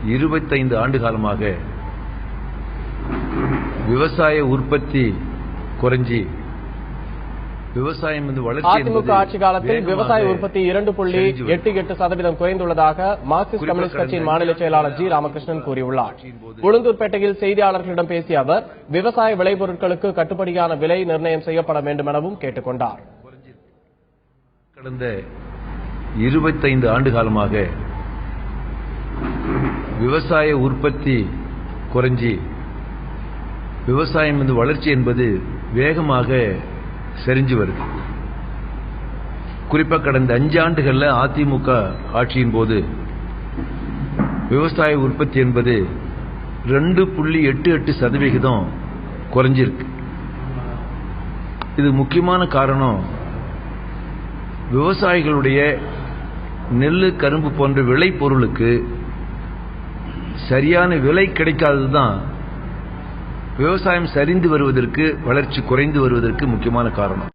25 ஆண்டு காலமாக விவசாய உற்பத்தி குறைஞ்சி விவசாயம் வளர்ச்சி அதிமுக ஆட்சி காலத்தில் விவசாய உற்பத்தி 2.88% குறைந்துள்ளதாக மார்க்சிஸ்ட் கம்யூனிஸ்ட் கட்சியின் மாநில செயலாளர் ஜி ராமகிருஷ்ணன் கூறியுள்ளார். உளுந்தூர்பேட்டையில் செய்தியாளர்களிடம் பேசிய அவர் விவசாய விளைபொருட்களுக்கு கட்டுப்படியான விலை நிர்ணயம் செய்யப்பட வேண்டும் எனவும் கேட்டுக் கொண்டார். கடந்த 25 ஆண்டு காலமாக விவசாய உற்பத்தி குறைஞ்சி விவசாயம் வளர்ச்சி என்பது வேகமாக சரிஞ்சு வருது. குறிப்பாக கடந்த 5 ஆண்டுகள்ல அதிமுக ஆட்சியின் போது விவசாய உற்பத்தி என்பது 2.88% குறைஞ்சிருக்கு. இது முக்கியமான காரணம் விவசாயிகளுடைய நெல்லு கரும்பு போன்ற விளைபொருளுக்கு சரியான விலை கிடைக்காததுதான் விவசாயம் சரிந்து வருவதற்கு, வளர்ச்சி குறைந்து வருவதற்கு முக்கியமான காரணம்.